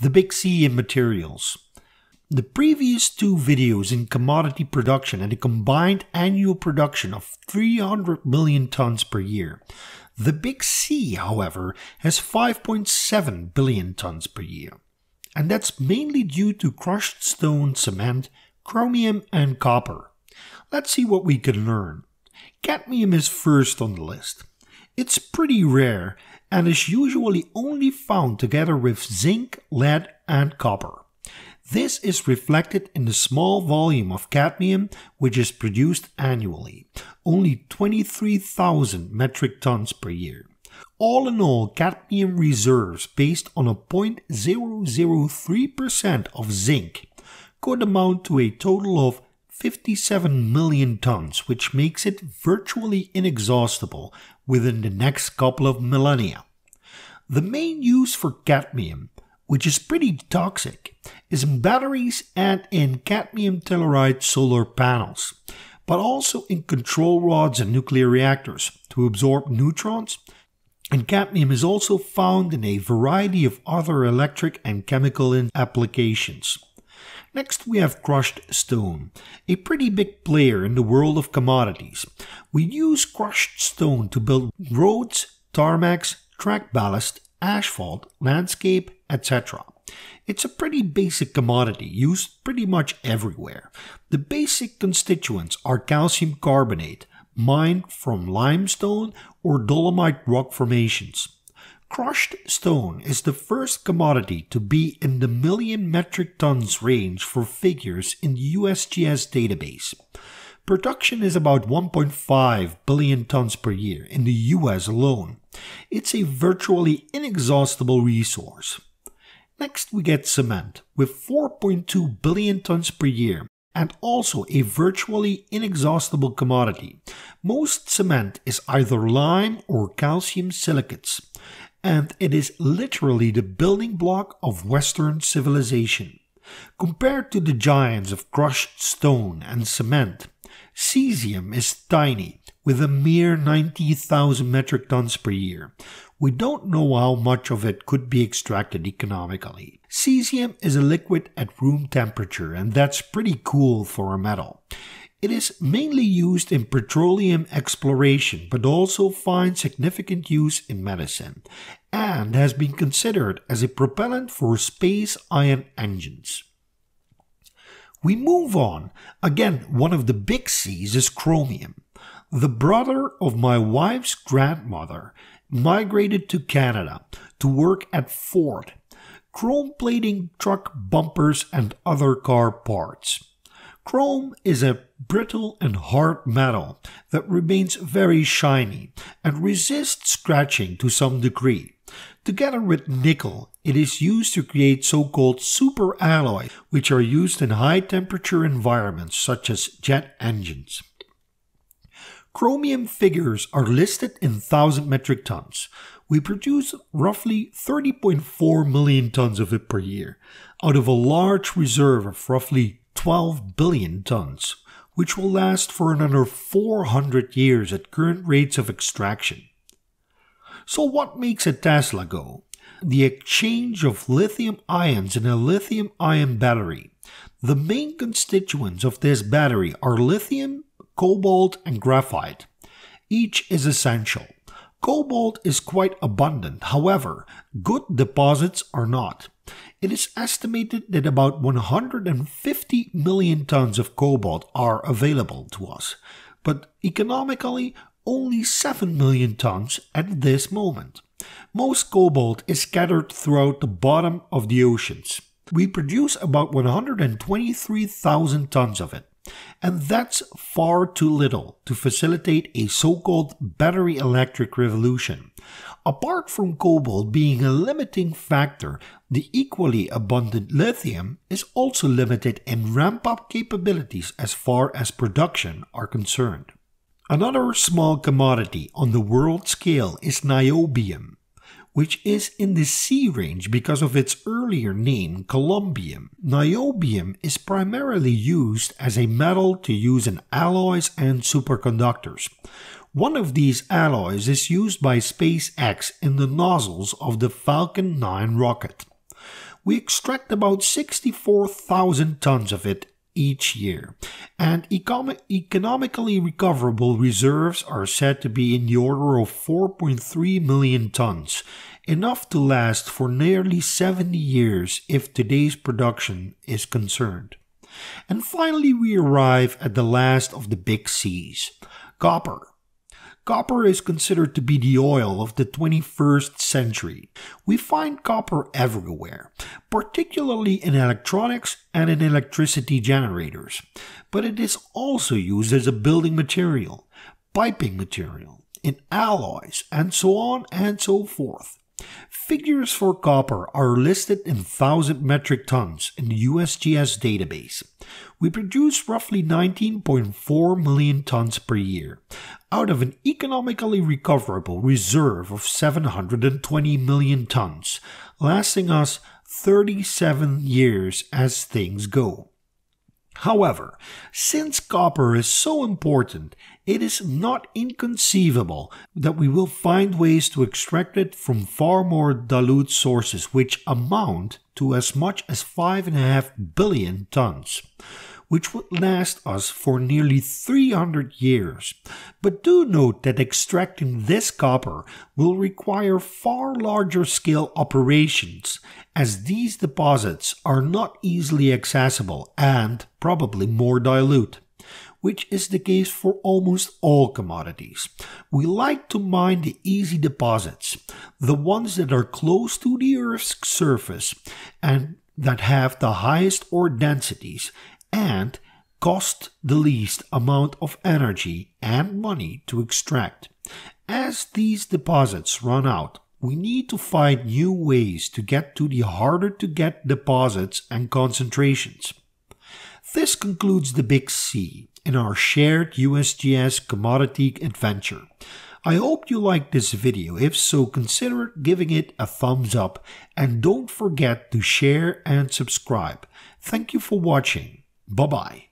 the big C in materials. The previous two videos in commodity production had a combined annual production of 300 million tons per year. The big C, however, has 5.7 billion tons per year. And that's mainly due to crushed stone, cement, chromium and copper. Let's see what we can learn. Cadmium is first on the list. It's pretty rare and is usually only found together with zinc, lead and copper. This is reflected in the small volume of cadmium which is produced annually, only 23,000 metric tons per year. All in all, cadmium reserves based on a 0.003% of zinc could amount to a total of 57 million tons, which makes it virtually inexhaustible within the next couple of millennia. The main use for cadmium, which is pretty toxic, is in batteries and in cadmium telluride solar panels, but also in control rods and nuclear reactors to absorb neutrons, and cadmium is also found in a variety of other electric and chemical applications. Next we have crushed stone, a pretty big player in the world of commodities. We use crushed stone to build roads, tarmacs, track ballast, asphalt, landscape, etc. It's a pretty basic commodity used pretty much everywhere. The basic constituents are calcium carbonate, mined from limestone or dolomite rock formations. Crushed stone is the first commodity to be in the million metric tons range for figures in the USGS database. Production is about 1.5 billion tons per year in the US alone. It's a virtually inexhaustible resource. Next we get cement with 4.2 billion tons per year and also a virtually inexhaustible commodity. Most cement is either lime or calcium silicates, and it is literally the building block of Western civilization. Compared to the giants of crushed stone and cement, Cesium is tiny, with a mere 90,000 metric tons per year. We don't know how much of it could be extracted economically. Cesium is a liquid at room temperature, and that's pretty cool for a metal. It is mainly used in petroleum exploration, but also finds significant use in medicine, and has been considered as a propellant for space ion engines. We move on. Again, one of the big C's is chromium. The brother of my wife's grandmother migrated to Canada to work at Ford, chrome plating truck bumpers and other car parts. Chrome is a brittle and hard metal that remains very shiny and resists scratching to some degree. Together with nickel, it is used to create so-called superalloys, which are used in high-temperature environments such as jet engines. Chromium figures are listed in 1,000 metric tons. We produce roughly 30.4 million tons of it per year, out of a large reserve of roughly 12 billion tons, which will last for another 400 years at current rates of extraction. So what makes a Tesla go? The exchange of lithium ions in a lithium-ion battery. The main constituents of this battery are lithium, cobalt and graphite. Each is essential. Cobalt is quite abundant, however, good deposits are not. It is estimated that about 150 million tons of cobalt are available to us, but economically only 7 million tons at this moment. Most cobalt is scattered throughout the bottom of the oceans. We produce about 123,000 tons of it, and that's far too little to facilitate a so-called battery electric revolution. Apart from cobalt being a limiting factor, the equally abundant lithium is also limited in ramp-up capabilities as far as production are concerned. Another small commodity on the world scale is niobium, which is in the C range because of its earlier name, columbium. Niobium is primarily used as a metal to use in alloys and superconductors. One of these alloys is used by SpaceX in the nozzles of the Falcon 9 rocket. We extract about 64,000 tons of it each year, and economically recoverable reserves are said to be in the order of 4.3 million tons, enough to last for nearly 70 years if today's production is concerned. And finally we arrive at the last of the big C's, copper. Copper is considered to be the oil of the 21st century. We find copper everywhere, particularly in electronics and in electricity generators, but it is also used as a building material, piping material, in alloys, and so on and so forth. Figures for copper are listed in 1,000 metric tons in the USGS database. We produce roughly 19.4 million tons per year, out of an economically recoverable reserve of 720 million tons, lasting us 37 years as things go. However, since copper is so important, it is not inconceivable that we will find ways to extract it from far more dilute sources, which amount to as much as 5.5 billion tons, which would last us for nearly 300 years. But do note that extracting this copper will require far larger scale operations, as these deposits are not easily accessible and probably more dilute, which is the case for almost all commodities. We like to mine the easy deposits, the ones that are close to the Earth's surface and that have the highest ore densities and cost the least amount of energy and money to extract. As these deposits run out, we need to find new ways to get to the harder to get deposits and concentrations. This concludes the Big C in our shared USGS commodity adventure. I hope you liked this video. If so, consider giving it a thumbs up and don't forget to share and subscribe. Thank you for watching. Bye-bye.